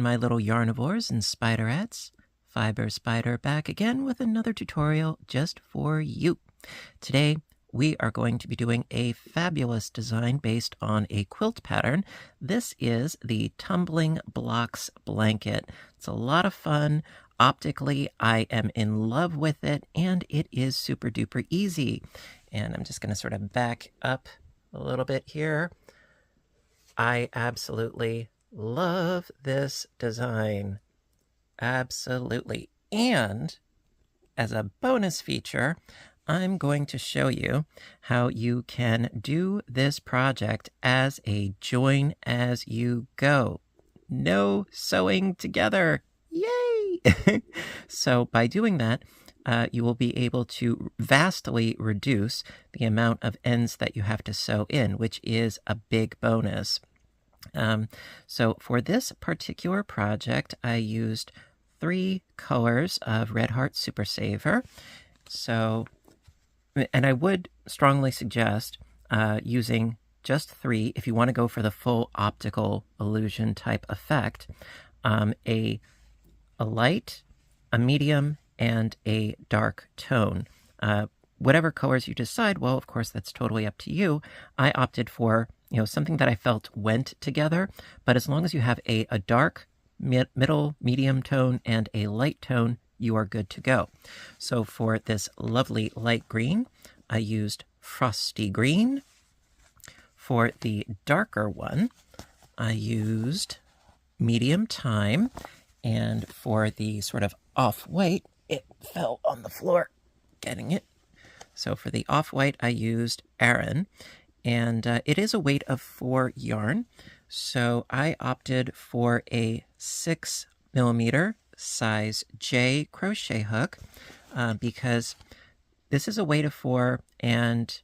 my little yarnivores and spiderettes. Fiber Spider back again with another tutorial just for you. Today we are going to be doing a fabulous design based on a quilt pattern. This is the Tumbling Blocks blanket. It's a lot of fun. Optically, I am in love with it, and it is super duper easy. And I'm just going to sort of back up a little bit here. I absolutely love this design. Absolutely. And as a bonus feature, I'm going to show you how you can do this project as a join as you go. No sewing together. Yay! So by doing that, you will be able to vastly reduce the amount of ends that you have to sew in, which is a big bonus. So for this particular project, I used 3 colors of Red Heart Super Saver. So, and I would strongly suggest using just 3 if you want to go for the full optical illusion type effect. A light, a medium, and a dark tone. Whatever colors you decide, well, of course, that's totally up to you. I opted for something that I felt went together, but as long as you have a dark, middle, medium tone, and a light tone, you are good to go. So for this lovely light green, I used Frosty Green. For the darker one, I used Medium Time. And for the sort of off-white, it fell on the floor, getting it. So for the off-white, I used Aran. And it is a weight of 4 yarn. So I opted for a 6mm size J crochet hook because this is a weight of 4, and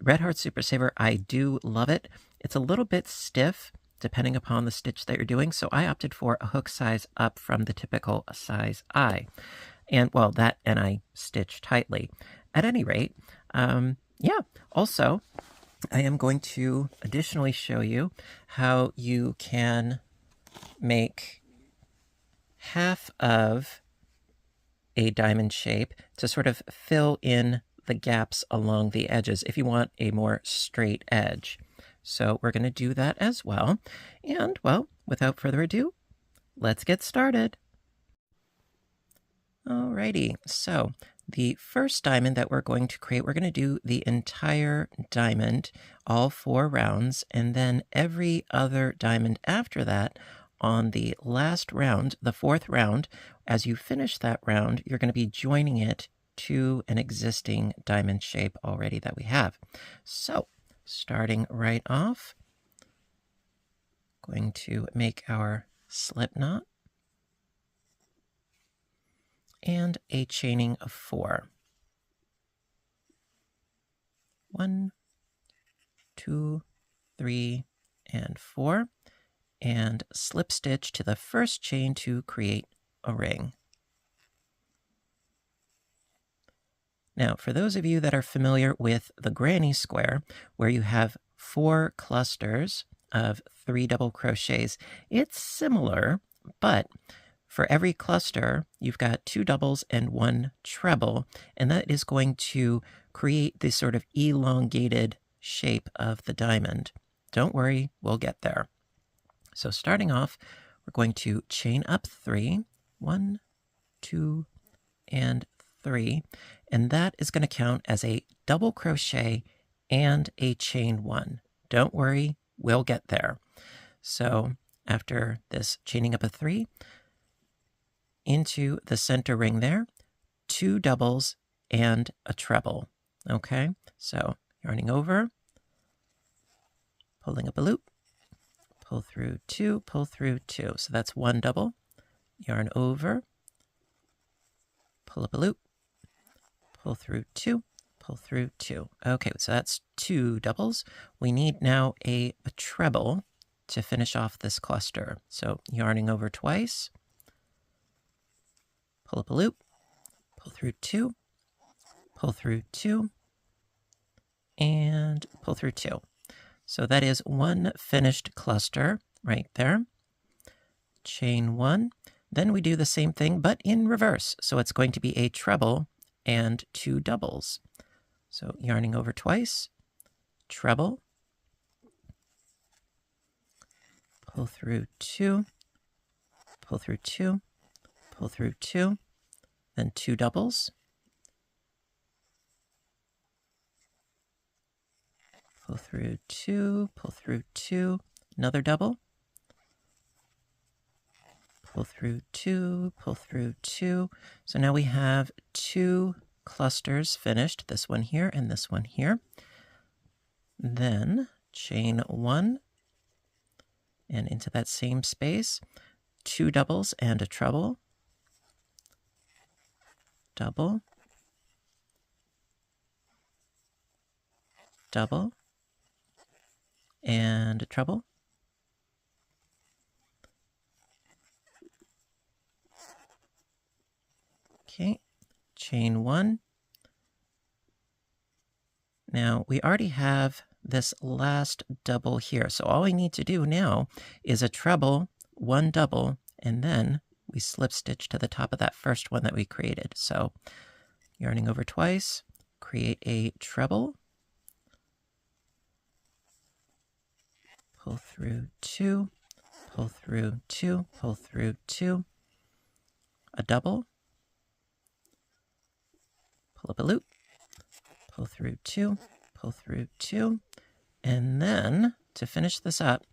Red Heart Super Saver, I do love it. It's a little bit stiff depending upon the stitch that you're doing, so I opted for a hook size up from the typical size I. And, well, that and I stitch tightly. At any rate, yeah, also, I am going to additionally show you how you can make half of a diamond shape to sort of fill in the gaps along the edges if you want a more straight edge. So we're going to do that as well. And, well, without further ado, let's get started. Alrighty, so the first diamond that we're going to create, we're going to do the entire diamond, all 4 rounds, and then every other diamond after that on the last round, the 4th round. As you finish that round, you're going to be joining it to an existing diamond shape already that we have. So, starting right off, going to make our slip knot and a chaining of 4. 1, 2, 3, and 4, and slip stitch to the first chain to create a ring. Now, for those of you that are familiar with the granny square, where you have 4 clusters of 3 double crochets, it's similar, but for every cluster, you've got 2 doubles and 1 treble, and that is going to create this sort of elongated shape of the diamond. Don't worry, we'll get there. So starting off, we're going to chain up 3, 1, 2, and 3, and that is going to count as a double crochet and a chain 1. Don't worry, we'll get there. So after this chaining up a 3, into the center ring there, 2 doubles and a treble. Okay, so yarning over, pulling up a loop, pull through 2, pull through 2. So that's 1 double, yarn over, pull up a loop, pull through 2, pull through 2. Okay, so that's 2 doubles. We need now a treble to finish off this cluster. So yarning over twice, pull up a loop, pull through 2, pull through 2, and pull through 2. So that is 1 finished cluster right there. chain 1. Then we do the same thing, but in reverse. So it's going to be a treble and 2 doubles. So yarning over twice, treble, pull through 2, pull through 2, pull through 2, then 2 doubles, pull through 2, pull through 2, another double, pull through 2, pull through 2. So now we have 2 clusters finished, this one here and this one here. Then chain 1, and into that same space, 2 doubles and a treble, double, double, and a treble, okay, chain 1. Now we already have this last double here, so all we need to do now is a treble, 1 double, and then we slip stitch to the top of that first one that we created. So yarning over twice, create a treble, pull through 2, pull through 2, pull through 2, a double, pull up a loop, pull through 2, pull through 2, and then to finish this up,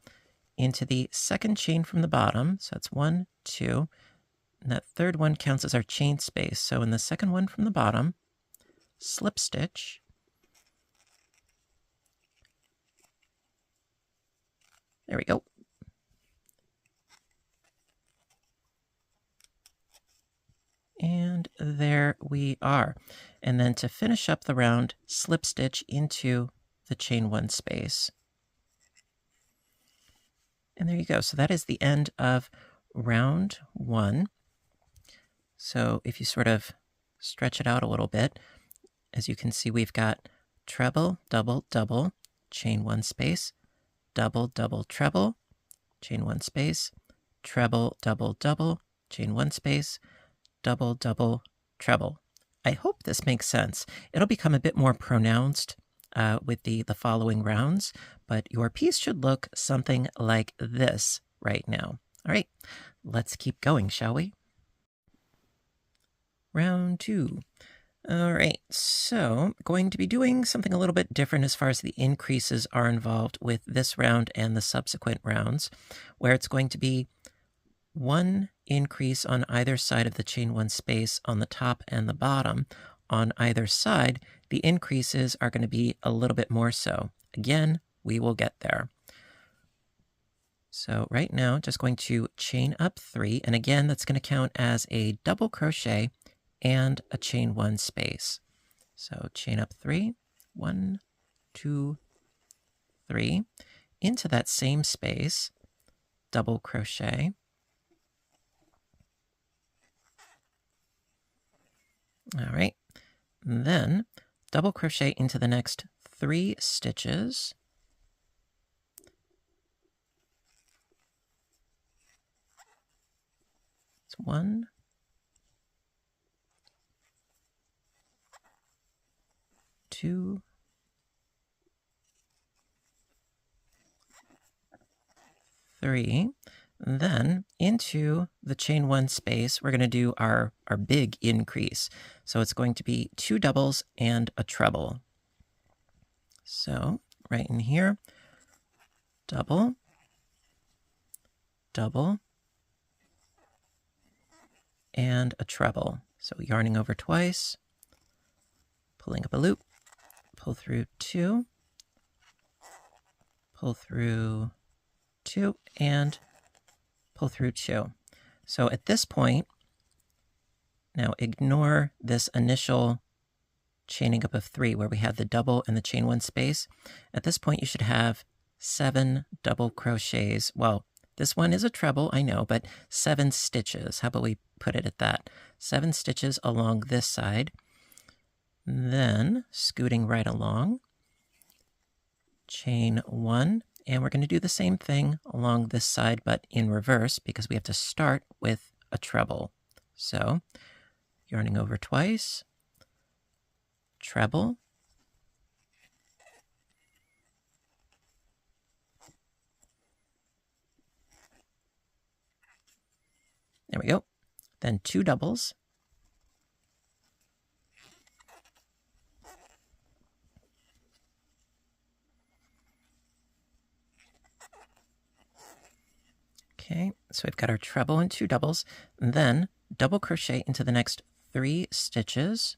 into the second chain from the bottom, so that's 1, 2, and that third one counts as our chain space. So in the second one from the bottom, slip stitch, there we go. And there we are. And then to finish up the round, slip stitch into the chain 1 space. And there you go. So that is the end of round 1. So if you sort of stretch it out a little bit, as you can see, we've got treble, double, double, chain 1 space, double, double, treble, chain 1 space, treble, double, double, chain 1 space, double, double, treble. I hope this makes sense. It'll become a bit more pronounced with the following rounds, but your piece should look something like this right now. All right, let's keep going, shall we? Round 2. All right, so going to be doing something a little bit different as far as the increases are involved with this round and the subsequent rounds, where it's going to be 1 increase on either side of the chain 1 space on the top and the bottom. On either side, the increases are going to be a little bit more so. Again, we will get there. So right now, just going to chain up 3, and again, that's going to count as a double crochet and a chain 1 space. So chain up 3, 1, 2, 3, into that same space, double crochet, all right, and then double crochet into the next 3 stitches, it's 1, 2, 3, then into the chain 1 space, we're going to do our big increase. So it's going to be 2 doubles and a treble. So right in here, double, double, and a treble. So yarning over twice, pulling up a loop, pull through 2, pull through 2, and pull through 2. So at this point, now ignore this initial chaining up of 3 where we had the double and the chain 1 space. At this point, you should have 7 double crochets. Well, this one is a treble, I know, but 7 stitches. How about we put it at that? 7 stitches along this side. Then scooting right along, chain 1, And we're going to do the same thing along this side, but in reverse, because we have to start with a treble. So yarning over twice, treble, there we go, then 2 doubles, okay, so we've got our treble and 2 doubles, and then double crochet into the next 3 stitches.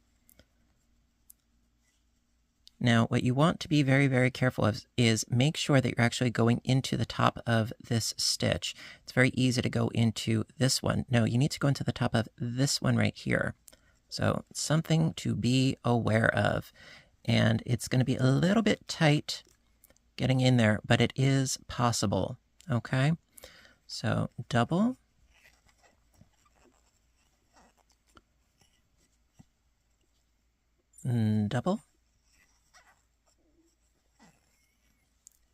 Now, what you want to be very, very careful of is make sure that you're actually going into the top of this stitch. It's very easy to go into this one. No, you need to go into the top of this one right here. So it's something to be aware of. And it's going to be a little bit tight getting in there, but it is possible. Okay? So double. Double.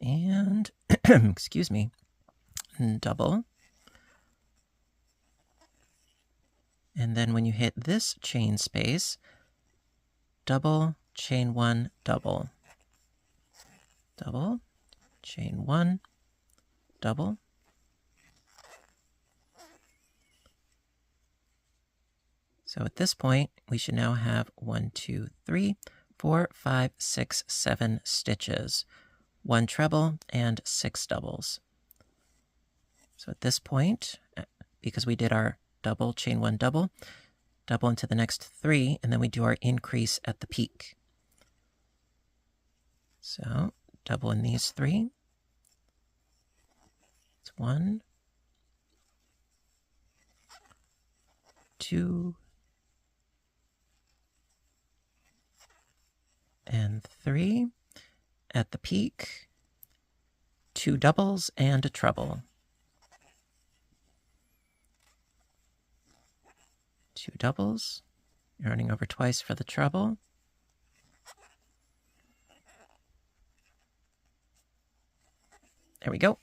And, excuse me, double. And then when you hit this chain space, double, chain 1, double. Double, chain 1, double. So at this point, we should now have 1, 2, 3, 4, 5, 6, 7 stitches. 1 treble and 6 doubles. So at this point, because we did our double, chain 1, double, double into the next 3, and then we do our increase at the peak. So double in these 3. It's 1, 2, and 3. At the peak, 2 doubles and a treble. 2 doubles, yarning over twice for the treble. There we go.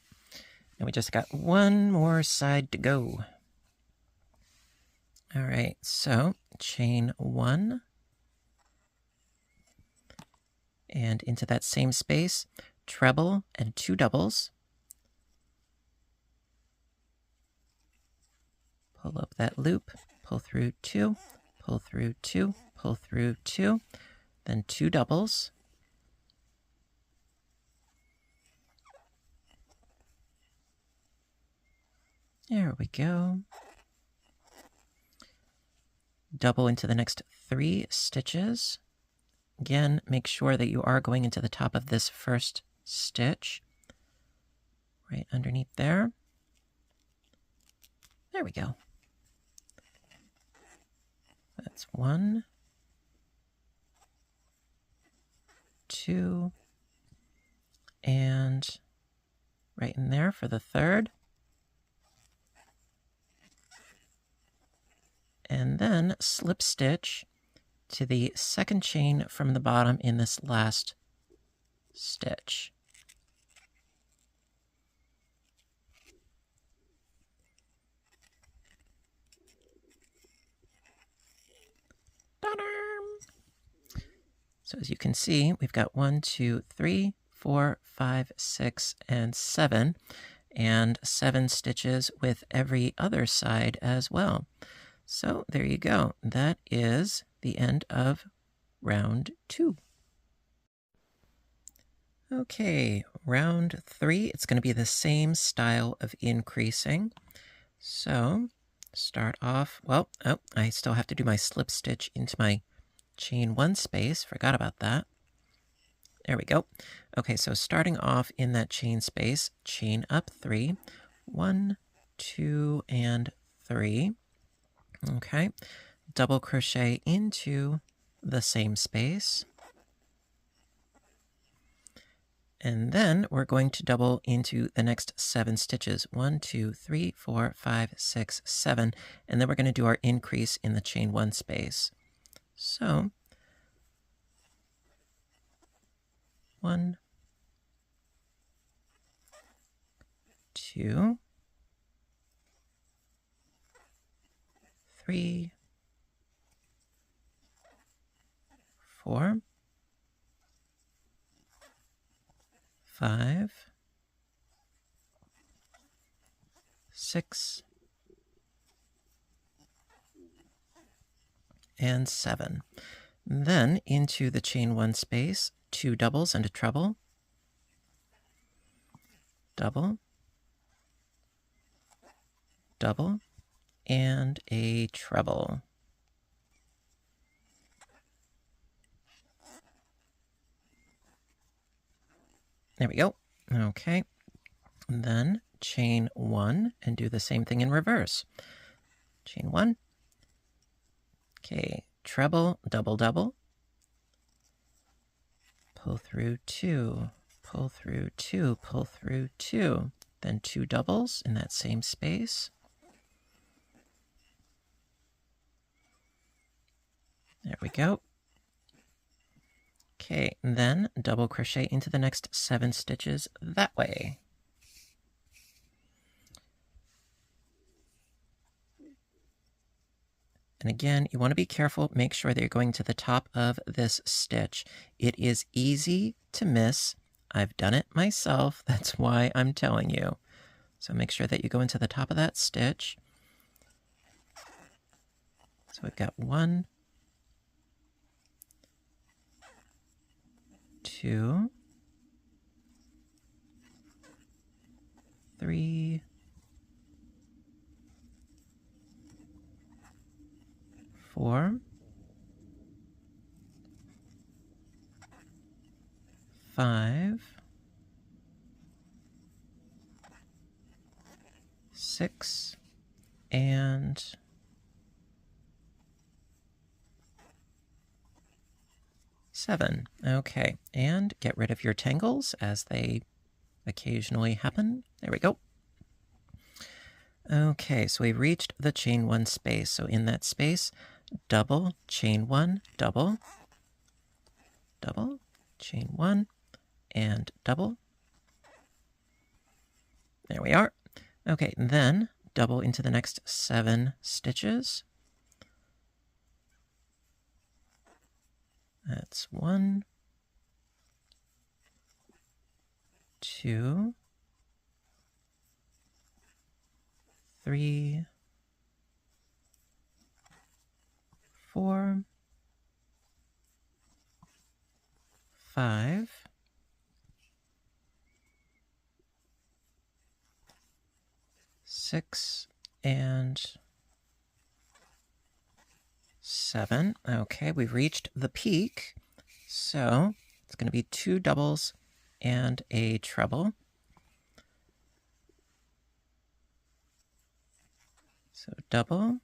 And we just got one more side to go. All right, so chain 1. And into that same space, treble and 2 doubles. Pull up that loop, pull through 2, pull through 2, pull through 2, then 2 doubles. There we go. Double into the next 3 stitches. Again, make sure that you are going into the top of this first stitch, right underneath there. There we go. That's 1, 2, and right in there for the third. And then slip stitch to the second chain from the bottom in this last stitch. So as you can see, we've got 1, 2, 3, 4, 5, 6, and 7, and 7 stitches with every other side as well. So there you go. That is the end of round 2. Okay, round 3, it's going to be the same style of increasing. So start off, well, oh, I still have to do my slip stitch into my chain 1 space. Forgot about that. There we go. Okay, so starting off in that chain space, chain up 3, 1, 2, and 3. Okay, double crochet into the same space. And then we're going to double into the next 7 stitches. 1, 2, 3, 4, 5, 6, 7. And then we're going to do our increase in the chain 1 space. So 1, 2, 3, 4, 5, 6, and 7. Then into the chain 1 space, 2 doubles and a treble, double, double, and a treble. There we go. Okay. And then chain 1 and do the same thing in reverse. Chain 1. Okay, treble, double, double. Pull through 2, pull through 2, pull through 2. Then 2 doubles in that same space. There we go. Okay, and then double crochet into the next 7 stitches that way. And again, you want to be careful, make sure that you're going to the top of this stitch. It is easy to miss. I've done it myself, that's why I'm telling you. So make sure that you go into the top of that stitch. So we've got 1, 2, 3, 4, 5, 6, and 7. Okay, and get rid of your tangles as they occasionally happen. There we go. Okay, so we've reached the chain 1 space. So in that space, double, chain 1, double, double, chain 1, and double. There we are. Okay, then double into the next 7 stitches. That's 1, 2, 3, 4, 5, 6, and 7. Okay, we've reached the peak. So it's going to be 2 doubles and a treble. So double,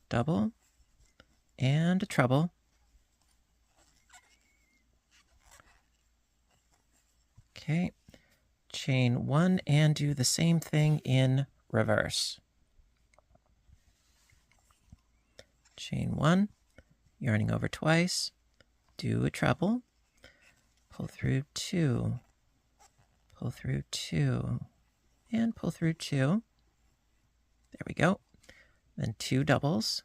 double, and a treble. Okay, chain 1 and do the same thing in reverse. Chain 1, yarning over twice, do a treble, pull through 2, pull through 2, and pull through 2. There we go. Then 2 doubles.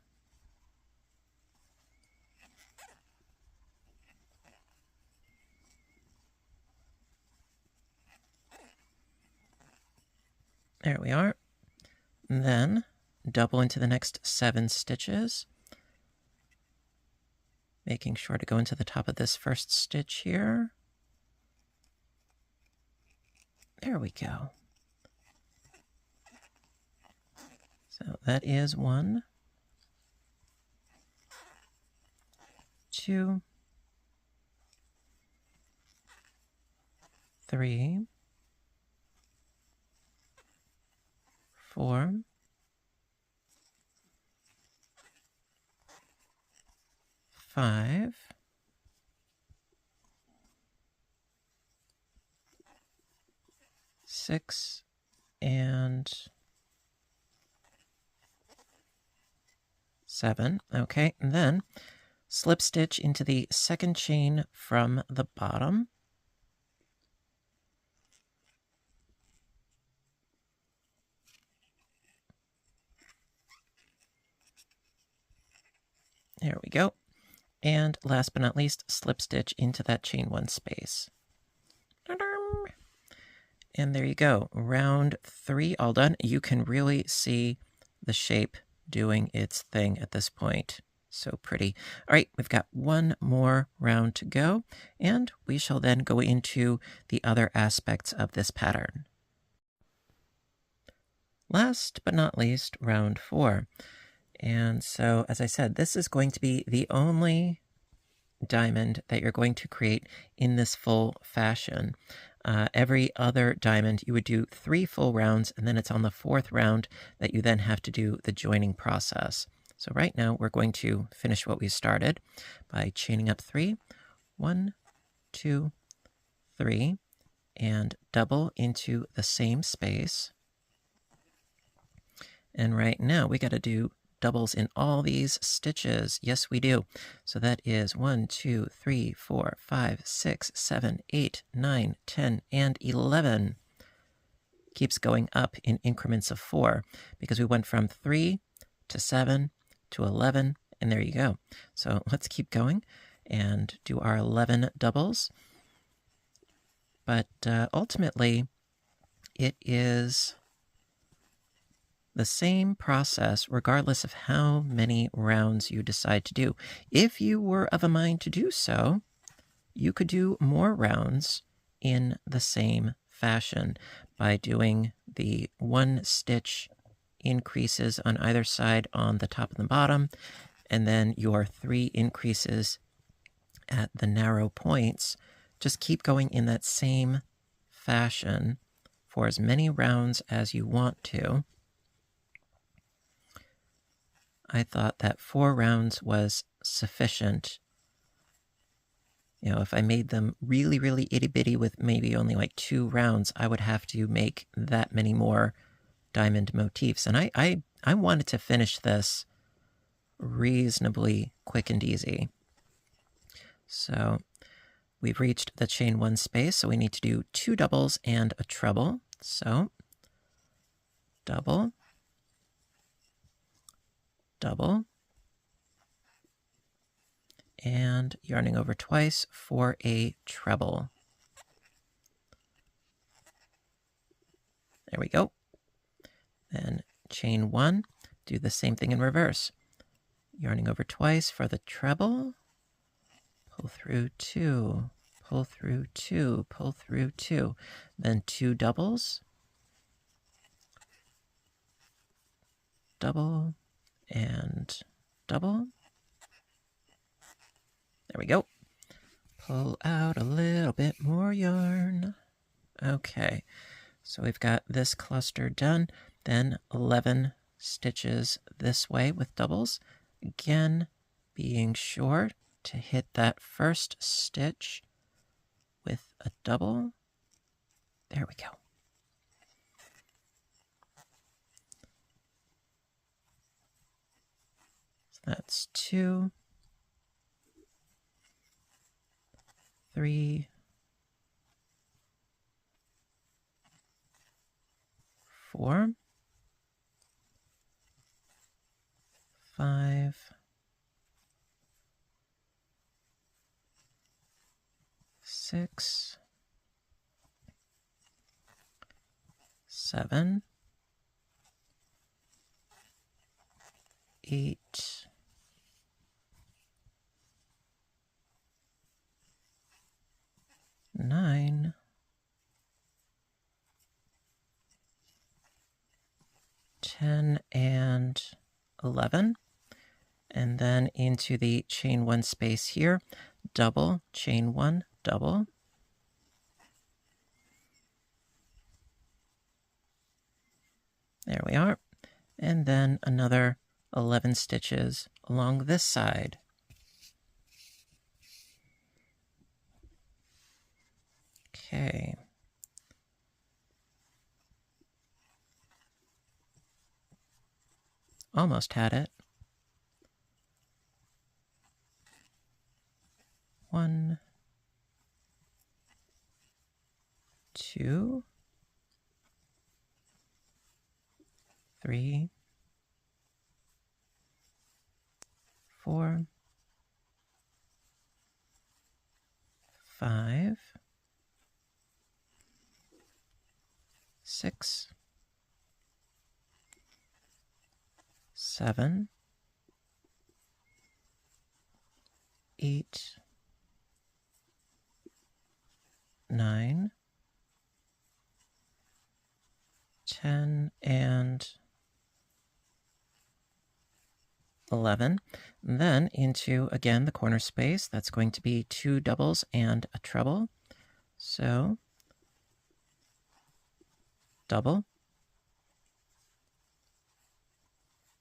There we are. And then double into the next 7 stitches, making sure to go into the top of this first stitch here. There we go. So that is 1, 2, 3, 4, 5, 6, and 7. Okay, and then slip stitch into the second chain from the bottom. There we go. And last but not least, slip stitch into that chain 1 space. And there you go. Round 3 all done. You can really see the shape doing its thing at this point. So pretty. All right, we've got one more round to go, and we shall then go into the other aspects of this pattern. Last but not least, round 4. And so, as I said, this is going to be the only diamond that you're going to create in this full fashion. Every other diamond, you would do 3 full rounds, and then it's on the 4th round that you then have to do the joining process. So right now, we're going to finish what we started by chaining up 3. 1, 2, 3, and double into the same space. And right now, we got to do doubles in all these stitches. Yes, we do. So that is 1, 2, 3, 4, 5, 6, 7, 8, 9, 10, and 11. Keeps going up in increments of 4 because we went from 3 to 7 to 11, and there you go. So let's keep going and do our 11 doubles. But ultimately, it is the same process regardless of how many rounds you decide to do. If you were of a mind to do so, you could do more rounds in the same fashion by doing the 1 stitch increases on either side on the top and the bottom, and then your 3 increases at the narrow points. Just keep going in that same fashion for as many rounds as you want to. I thought that 4 rounds was sufficient. You know, if I made them really, really itty-bitty with maybe only like 2 rounds, I would have to make that many more diamond motifs. And I wanted to finish this reasonably quick and easy. So we've reached the chain 1 space, so we need to do 2 doubles and a treble. So double, double, and yarning over twice for a treble. There we go. Then chain 1, do the same thing in reverse. Yarning over twice for the treble, pull through 2, pull through 2, pull through 2, then 2 doubles, double, and double. There we go. Pull out a little bit more yarn. Okay, so we've got this cluster done. Then 11 stitches this way with doubles. Again, being sure to hit that first stitch with a double. There we go. So that's 2, 3, 4, 5, 6, 7, 8, 9, 10, and 11. And then into the chain 1 space here, double, chain 1, double. There we are. And then another 11 stitches along this side. Okay. Almost had it. 1, 2, 3, 4, 5, 6, 7, 8, 9, 10, and 11. And then into, again, the corner space. That's going to be 2 doubles and a treble. So double,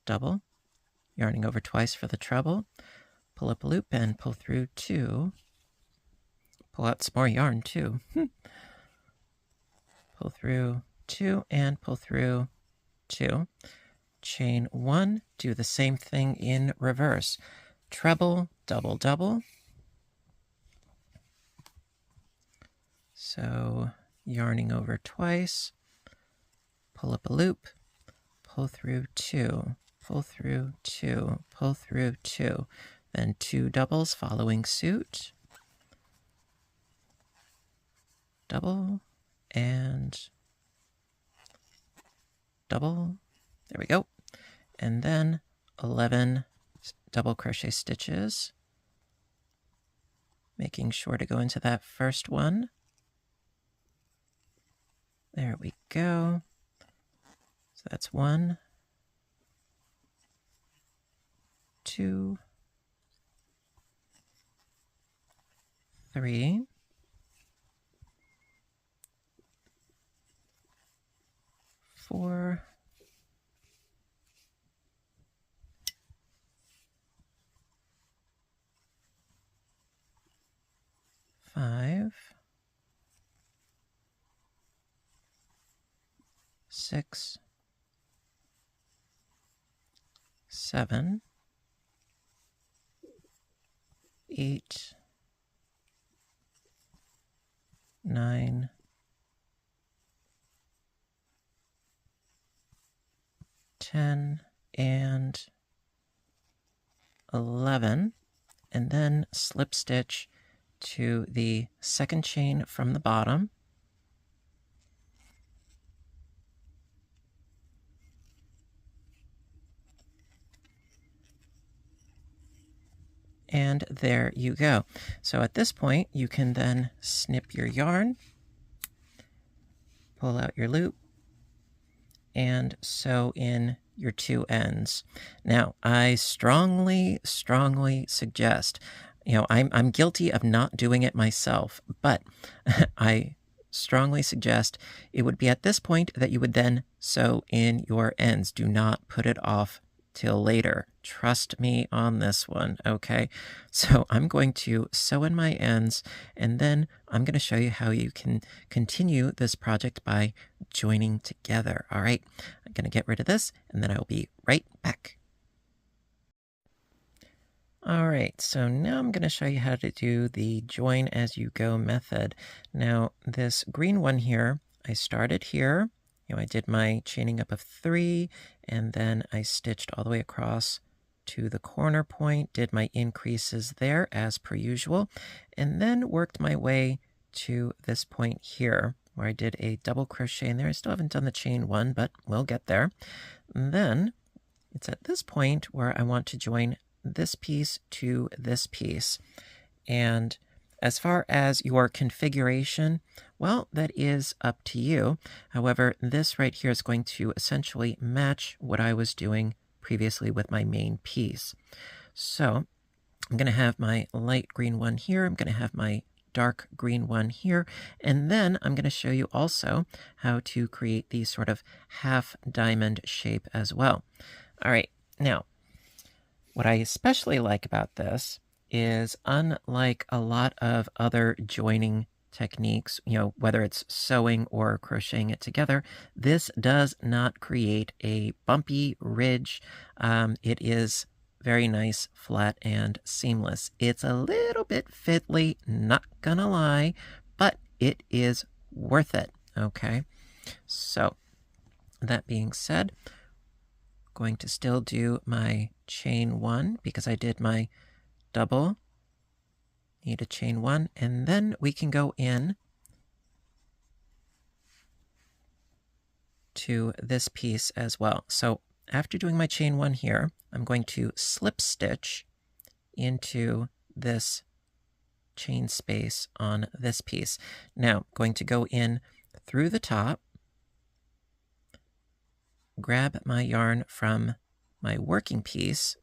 double, yarning over twice for the treble, pull up a loop and pull through 2. Pull out some more yarn too. Pull through 2 and pull through 2. Chain 1, do the same thing in reverse. Treble, double, double. So yarning over twice, pull up a loop, pull through 2, pull through 2, pull through 2. Then 2 doubles following suit. Double and double. There we go. And then 11 double crochet stitches, making sure to go into that first one. There we go. So that's 1, 2, 3, 4, 5, 6, 7, 8, 9, 10, and 11, and then slip stitch to the second chain from the bottom. And there you go. So at this point, you can then snip your yarn, pull out your loop, and sew in your 2 ends. Now, I strongly suggest, I'm guilty of not doing it myself, but I strongly suggest it would be at this point that you would then sew in your ends. Do not put it off till later. Trust me on this one, okay? So I'm going to sew in my ends, and then I'm going to show you how you can continue this project by joining together, all right? I'm going to get rid of this, and then I will be right back. All right, so now I'm going to show you how to do the join as you go method. Now, this green one here, I started here. I did my chaining up of 3, and then I stitched all the way across to the corner point, did my increases there as per usual, and then worked my way to this point here where I did a double crochet in there. I still haven't done the chain 1, but we'll get there. And then it's at this point where I want to join this piece to this piece. And as far as your configuration, well, that is up to you. However, this right here is going to essentially match what I was doing previously with my main piece. So I'm going to have my light green one here. I'm going to have my dark green one here. And then I'm going to show you also how to create the sort of half diamond shape as well. All right, now, what I especially like about this is, unlike a lot of other joining techniques, whether it's sewing or crocheting it together, this does not create a bumpy ridge. It is very nice, flat, and seamless. It's a little bit fiddly, not gonna lie, but it is worth it, okay? So, that being said, going to still do my chain 1 because I did my double need a chain 1, and then we can go in to this piece as well. So after doing my chain 1 here, I'm going to slip stitch into this chain space on this piece. Now I'm going to go in through the top, grab my yarn from my working piece,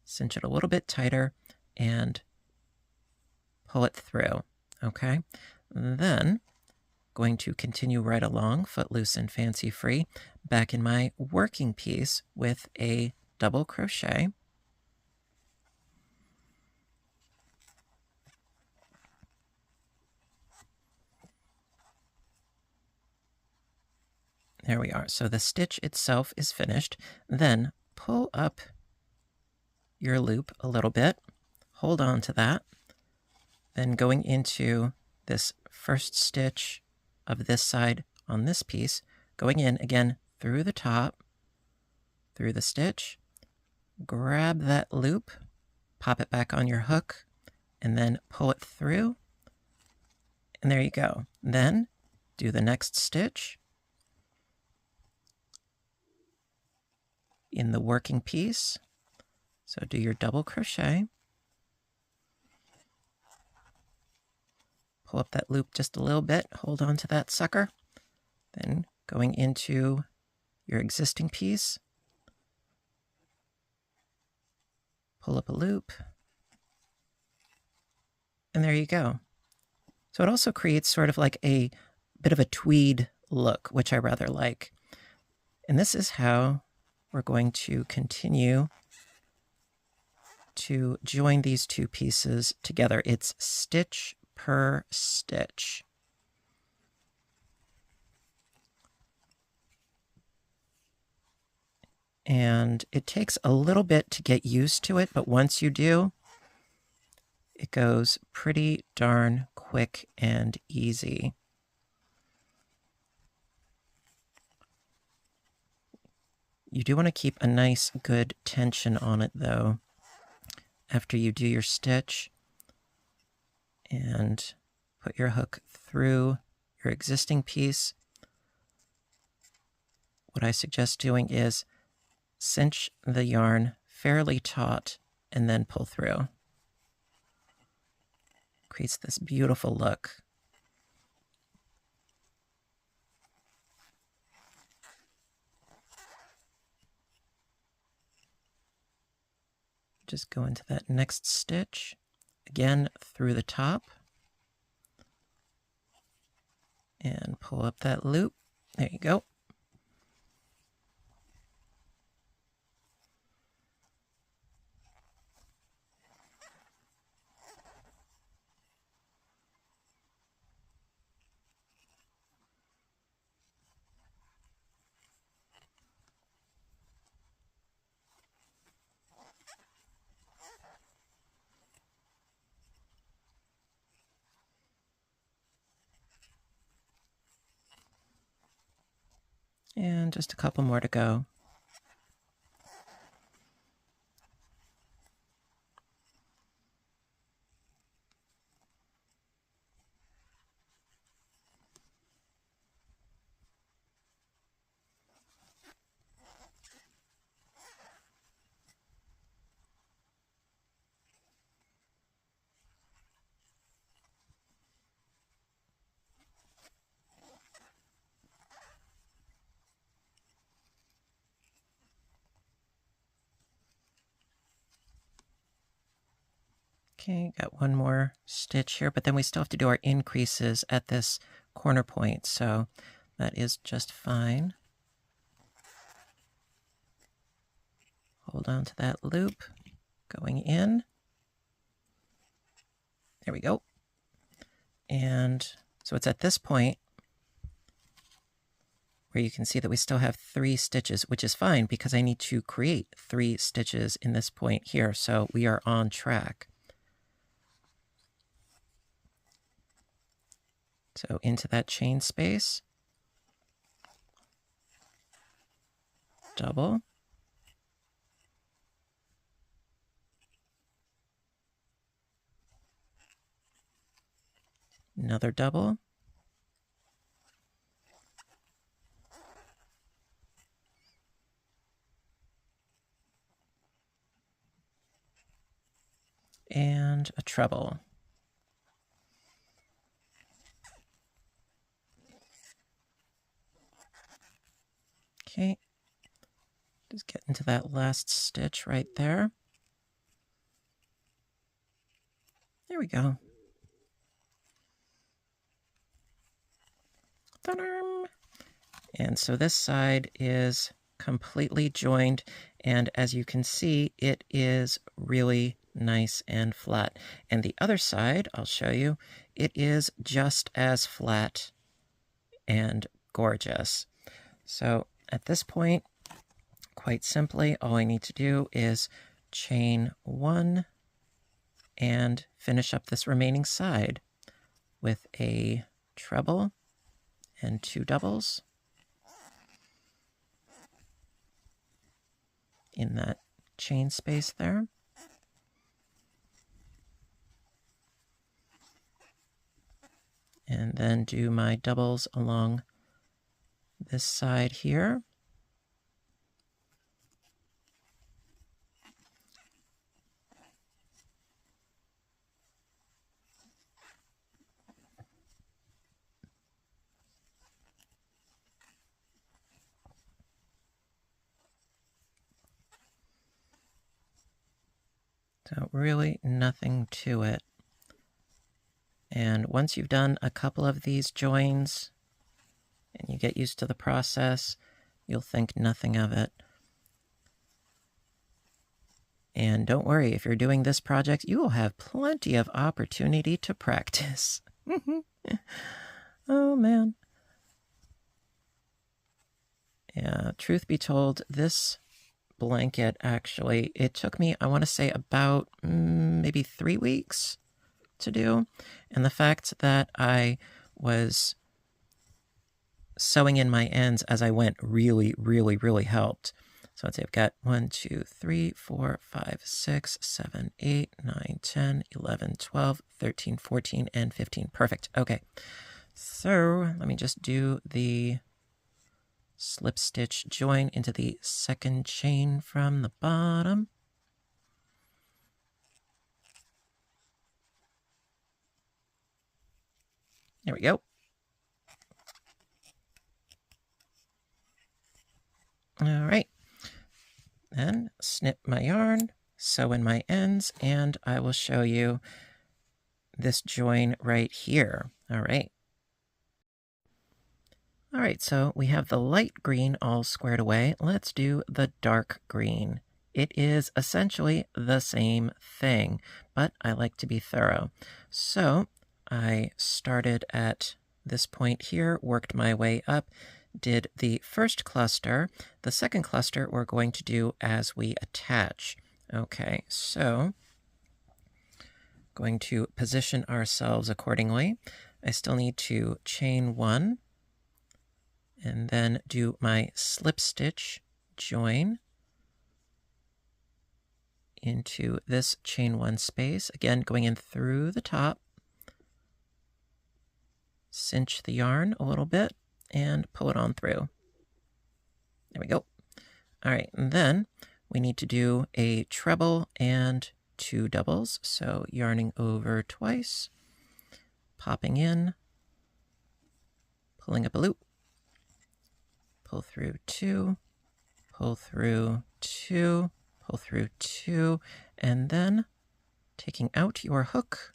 cinch it a little bit tighter, and pull it through. Okay, then going to continue right along, footloose and fancy free, back in my working piece with a double crochet. There we are. So the stitch itself is finished. Then pull up your loop a little bit, hold on to that, then going into this first stitch of this side on this piece, going in again through the top, through the stitch, grab that loop, pop it back on your hook, and then pull it through, and there you go. Then do the next stitch in the working piece. So do your double crochet, pull up that loop just a little bit, hold on to that sucker, then going into your existing piece, pull up a loop, and there you go. So it also creates sort of like a bit of a tweed look, which I rather like. And this is how we're going to continue to join these two pieces together. It's stitch per stitch. And it takes a little bit to get used to it, but once you do, it goes pretty darn quick and easy. You do want to keep a nice, good tension on it, though, after you do your stitch, and put your hook through your existing piece. What I suggest doing is cinch the yarn fairly taut and then pull through. Creates this beautiful look. Just go into that next stitch, again through the top, and pull up that loop. There you go. And just a couple more to go. Okay, got one more stitch here, but then we still have to do our increases at this corner point, so that is just fine. Hold on to that loop, going in. There we go. And so it's at this point where you can see that we still have 3 stitches, which is fine because I need to create 3 stitches in this point here, so we are on track. So into that chain space, double, Another double. And a treble. Okay, just get into that last stitch right there. There we go. Ta-da! And so this side is completely joined, and as you can see, it is really nice and flat. And the other side, I'll show you, it is just as flat and gorgeous. So at this point, quite simply, all I need to do is chain 1 and finish up this remaining side with a treble and 2 doubles in that chain space there. And then do my doubles along this side here. So really nothing to it. And once you've done a couple of these joins and you get used to the process, you'll think nothing of it. And don't worry, if you're doing this project, you will have plenty of opportunity to practice. Oh, man. Yeah, truth be told, this blanket, actually, it took me, I want to say, about maybe 3 weeks to do. And the fact that I was sewing in my ends as I went really, really, really helped. So let's say I've got 1, 2, 3, 4, 5, 6, 7, 8, 9, 10, 11, 12, 13, 14, and 15. Perfect. Okay. So let me just do the slip stitch join into the second chain from the bottom. There we go. All right. Then snip my yarn, sew in my ends, and I will show you this join right here. All right. All right, so we have the light green all squared away. Let's do the dark green. It is essentially the same thing, but I like to be thorough. So I started at this point here, worked my way up, did the first cluster. The second cluster we're going to do as we attach. Okay, so going to position ourselves accordingly. I still need to chain 1 and then do my slip stitch join into this chain 1 space. Again, going in through the top, cinch the yarn a little bit, and pull it on through. There we go. All right, and then we need to do a treble and 2 doubles. So yarning over twice, popping in, pulling up a loop, pull through 2, pull through 2, pull through 2, and then taking out your hook,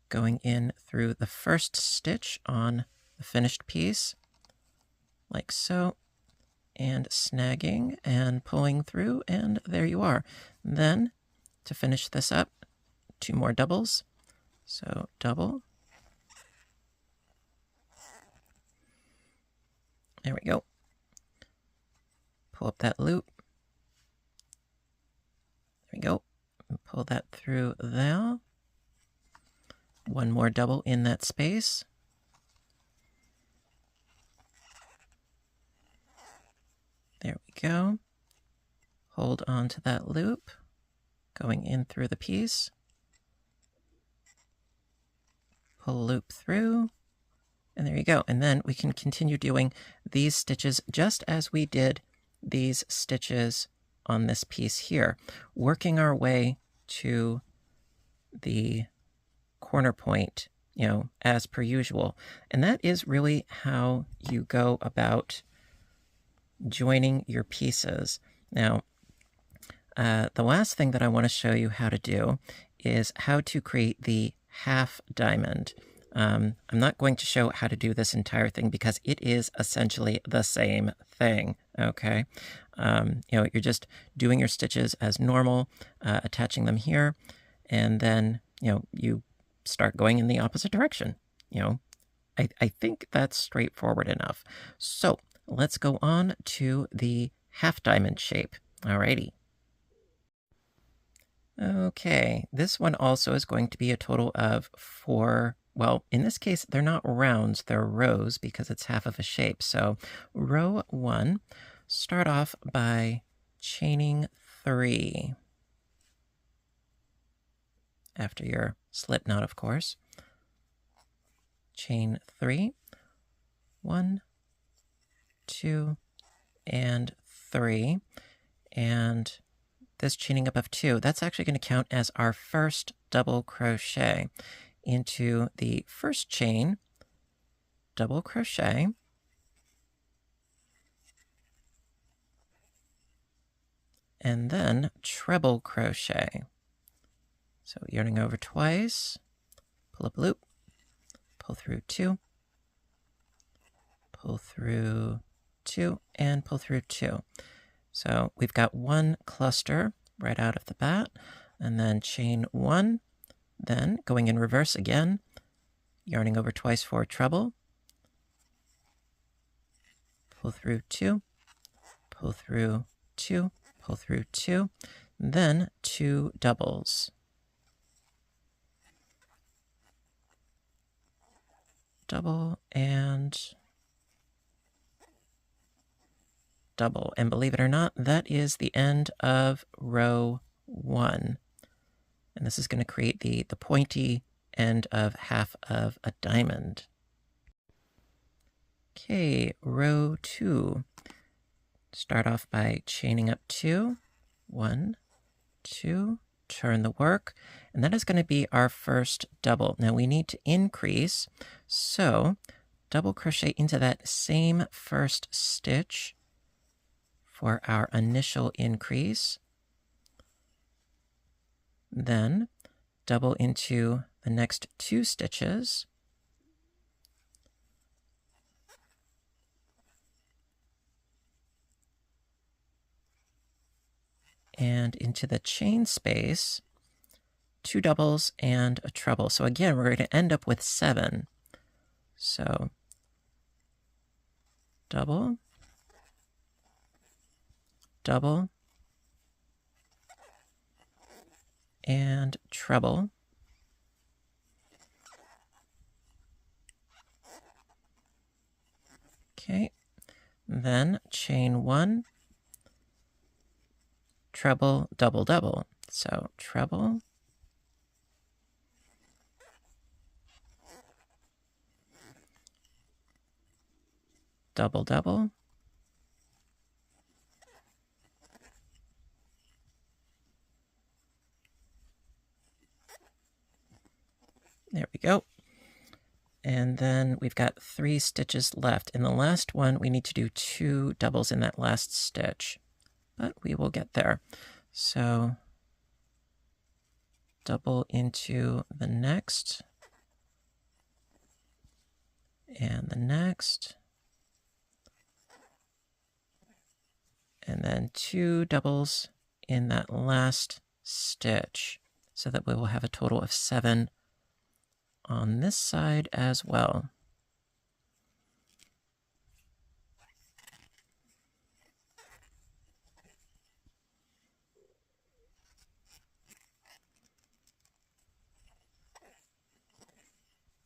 going in through the first stitch on the finished piece, like so, and snagging and pulling through, and there you are. Then, to finish this up, 2 more doubles. So double. There we go. Pull up that loop. There we go. And pull that through there. 1 more double in that space. There we go. Hold on to that loop, going in through the piece. pull a loop through, and there you go. And then we can continue doing these stitches just as we did these stitches on this piece here, working our way to the corner point, you know, as per usual. And that is really how you go about joining your pieces. Now, the last thing that I want to show you how to do is how to create the half diamond. I'm not going to show how to do this entire thing because it is essentially the same thing, okay? You know, you're just doing your stitches as normal, attaching them here, and then, you know, you start going in the opposite direction. You know, I think that's straightforward enough. So let's go on to the half diamond shape. Alrighty. Okay, this one also is going to be a total of 4. Well, in this case, they're not rounds, they're rows because it's half of a shape. So row 1, start off by chaining 3. After your slip knot, of course. Chain 3, 1, 2, and 3. And this chaining up of 2, that's actually going to count as our first double crochet. Into the first chain, double crochet, and then treble crochet. So yarning over twice, pull up a loop, pull through 2, pull through 2, and pull through 2. So we've got one cluster right out of the bat, and then chain 1, then going in reverse again, yarning over twice for treble, pull through 2, pull through 2, pull through 2, then 2 doubles. Double and double. And believe it or not, that is the end of row 1. And this is going to create the pointy end of half of a diamond. Okay, row 2. Start off by chaining up 2, 1, 2, turn the work, and that is going to be our first double. Now we need to increase, so double crochet into that same first stitch for our initial increase. Then double into the next 2 stitches, and into the chain space, 2 doubles and a treble. So again, we're going to end up with 7. So double, double, and treble. Okay, then chain 1, treble, double, double. So treble, double, double, there we go. And then we've got 3 stitches left. In the last one, we need to do 2 doubles in that last stitch, but we will get there. So double into the next, and the next, and then 2 doubles in that last stitch, so that we will have a total of 7 on this side as well.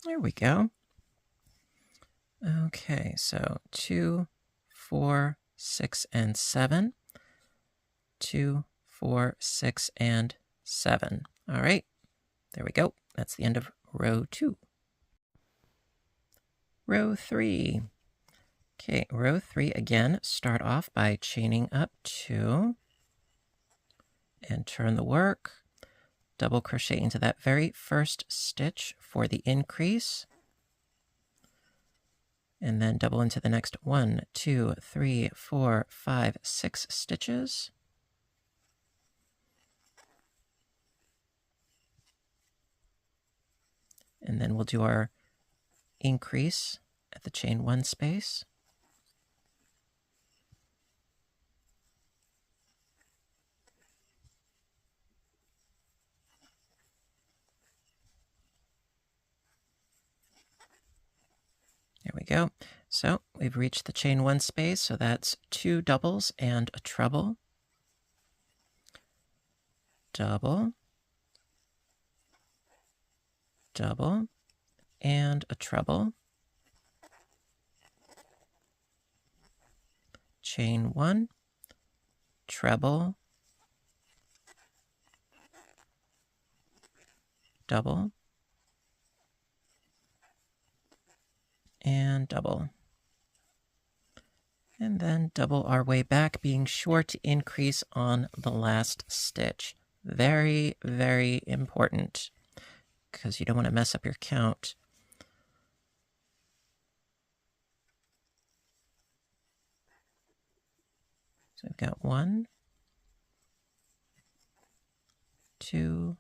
There we go. Okay, so 2, 4, 6, and 7. 2, 4, 6, and 7. All right, there we go. That's the end of row 2. row 3. Okay, row 3 again, start off by chaining up 2 and turn the work. Double crochet into that very first stitch for the increase. And then double into the next 1, 2, 3, 4, 5, 6 stitches. And then we'll do our increase at the chain 1 space. There we go. So we've reached the chain 1 space, so that's 2 doubles and a treble. Double, double, and a treble. Chain 1, treble, double, and double. And then double our way back, being sure to increase on the last stitch. Very, very important, because you don't want to mess up your count. So we've got 1, 2,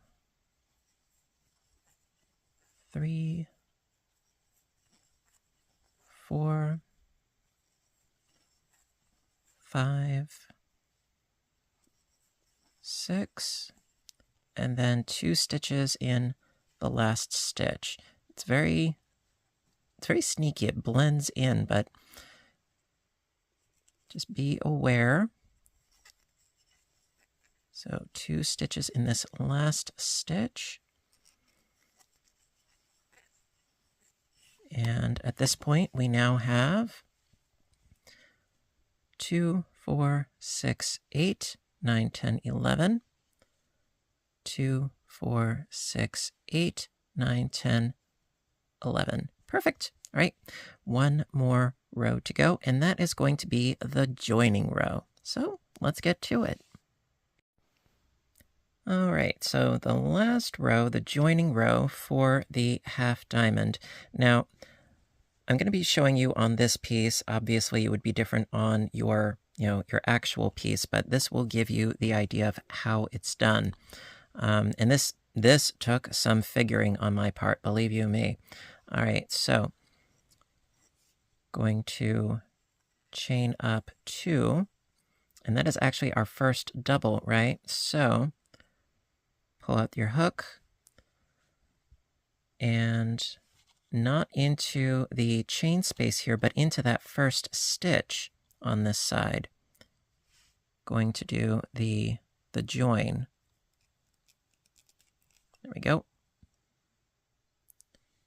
3, 4, 5, 6, and then 2 stitches in the last stitch. It's very sneaky. It blends in, but just be aware. So 2 stitches in this last stitch. And at this point, we now have 2, 4, 6, 8, 9, 10, 11. 2, 4, 6, 8, 9, 10, 11. Perfect. All right, 1 more row to go, and that is going to be the joining row. So let's get to it. All right, so the last row, the joining row for the half diamond. Now, I'm going to be showing you on this piece. Obviously, it would be different on your actual piece, but this will give you the idea of how it's done. And this took some figuring on my part, believe you me. All right, so going to chain up 2, and that is actually our first double, right? So pull out your hook and not into the chain space here, but into that first stitch on this side. Going to do the join. There we go.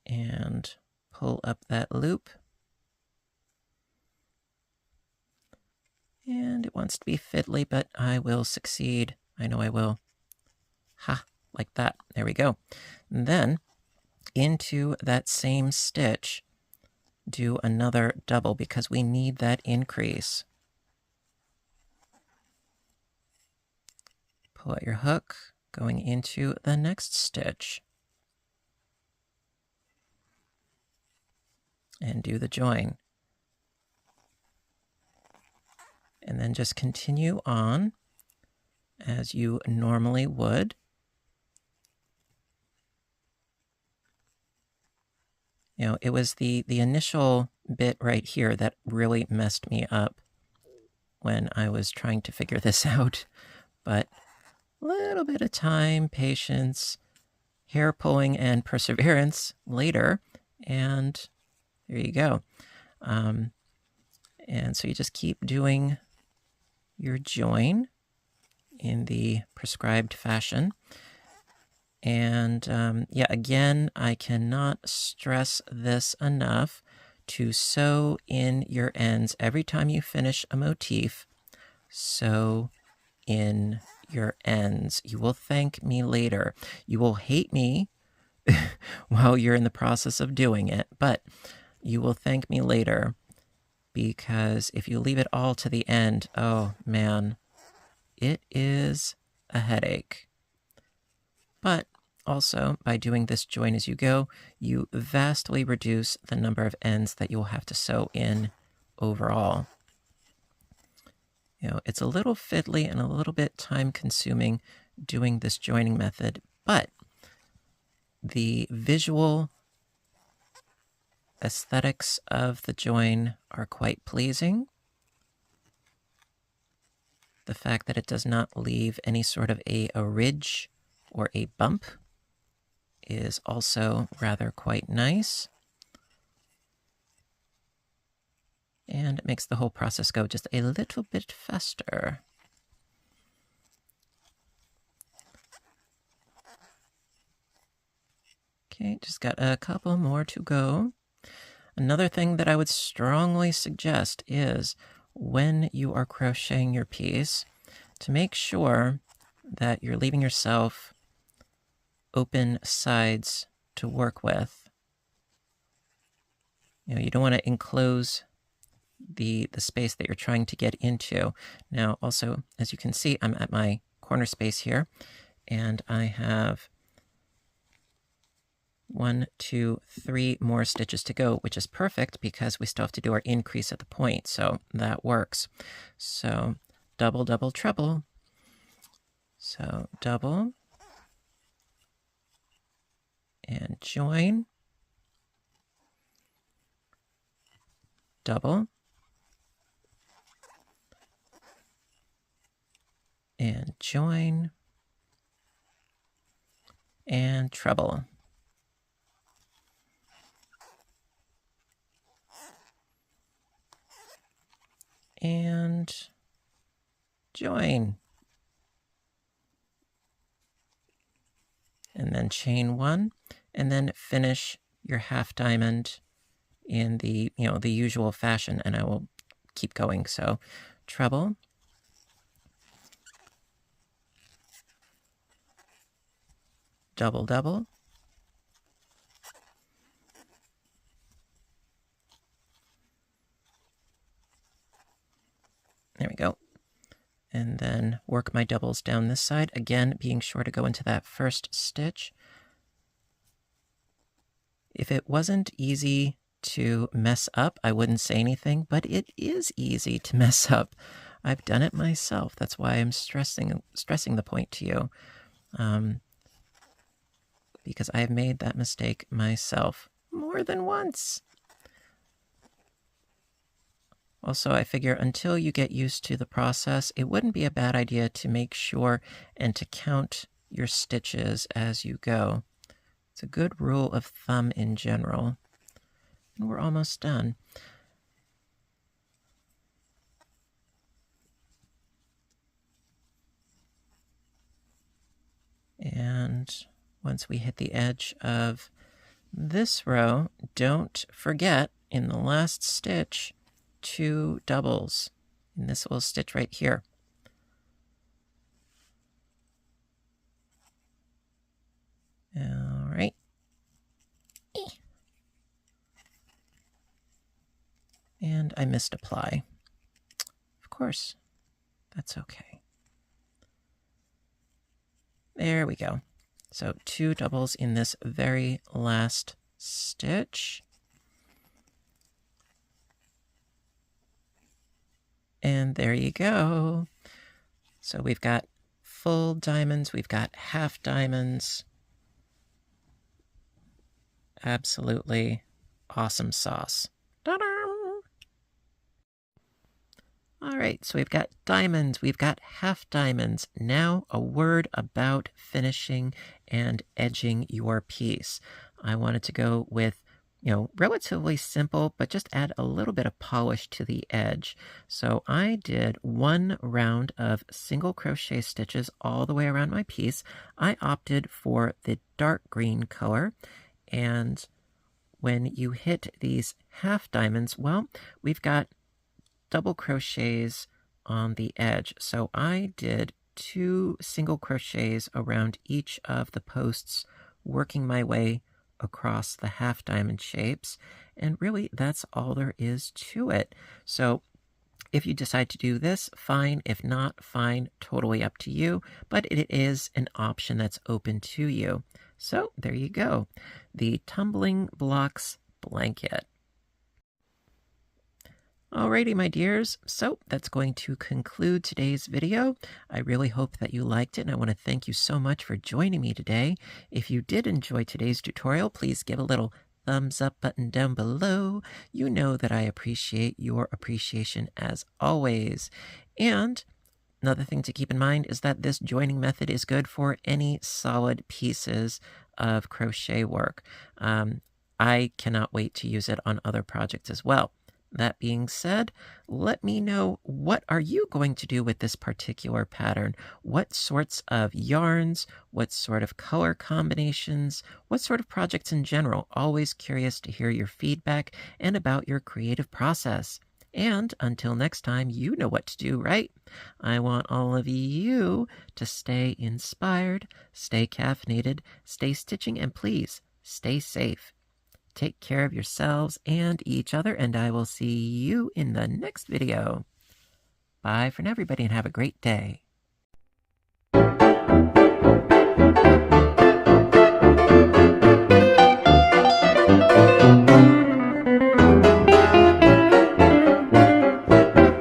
And pull up that loop. And it wants to be fiddly, but I will succeed. I know I will. Ha, like that. There we go. And then into that same stitch, do another double because we need that increase. Pull out your hook, going into the next stitch. And do the join. And then just continue on as you normally would. It was the initial bit right here that really messed me up when I was trying to figure this out. But a little bit of time, patience, hair pulling, and perseverance later, and there you go. And so you just keep doing your join in the prescribed fashion. And yeah, again, I cannot stress this enough to sew in your ends. Every time you finish a motif, sew in your ends. You will thank me later. You will hate me while you're in the process of doing it, but you will thank me later, because if you leave it all to the end, oh man, it is a headache. But also, by doing this join as you go, you vastly reduce the number of ends that you'll have to sew in overall. It's a little fiddly and a little bit time-consuming doing this joining method, but the visual aesthetics of the join are quite pleasing. The fact that it does not leave any sort of a ridge or a bump is also rather quite nice. And it makes the whole process go just a little bit faster. Okay, just got a couple more to go. Another thing that I would strongly suggest is when you are crocheting your piece, to make sure that you're leaving yourself open sides to work with. You don't want to enclose the space that you're trying to get into. Now, also, as you can see, I'm at my corner space here, and I have 1, 2, 3 more stitches to go, which is perfect because we still have to do our increase at the point, so that works. So double, double, treble. So double and join, double, and join, and treble. And join. And then chain 1, and then finish your half diamond in the, the usual fashion, and I will keep going. So treble, double, double, there we go. And then work my doubles down this side, again being sure to go into that first stitch. If it wasn't easy to mess up, I wouldn't say anything, but it is easy to mess up. I've done it myself. That's why I'm stressing the point to you, because I have made that mistake myself more than once. Also, I figure until you get used to the process, it wouldn't be a bad idea to make sure and to count your stitches as you go. It's a good rule of thumb in general. And we're almost done. And once we hit the edge of this row, don't forget in the last stitch, 2 doubles in this little stitch right here. All right. And I missed apply. Of course, that's okay. There we go. So 2 doubles in this very last stitch. And there you go. So we've got full diamonds, we've got half diamonds. Absolutely awesome sauce. Ta-da! All right, so we've got diamonds, we've got half diamonds. Now a word about finishing and edging your piece. I wanted to go with relatively simple, but just add a little bit of polish to the edge. So I did 1 round of single crochet stitches all the way around my piece. I opted for the dark green color, and when you hit these half diamonds, well, we've got double crochets on the edge. So I did 2 single crochets around each of the posts, working my way across the half diamond shapes. And really, that's all there is to it. So if you decide to do this, fine. If not, fine. Totally up to you. But it is an option that's open to you. So there you go. The Tumbling Blocks blanket. Alrighty, my dears, so that's going to conclude today's video. I really hope that you liked it, and I want to thank you so much for joining me today. If you did enjoy today's tutorial, please give a little thumbs up button down below. You know that I appreciate your appreciation as always. And another thing to keep in mind is that this joining method is good for any solid pieces of crochet work. I cannot wait to use it on other projects as well. That being said, let me know, what are you going to do with this particular pattern? What sorts of yarns, what sort of color combinations, what sort of projects in general? Always curious to hear your feedback and about your creative process. And until next time, you know what to do, right? I want all of you to stay inspired, stay caffeinated, stay stitching, and please stay safe. Take care of yourselves and each other, and I will see you in the next video. Bye for now, everybody, and have a great day.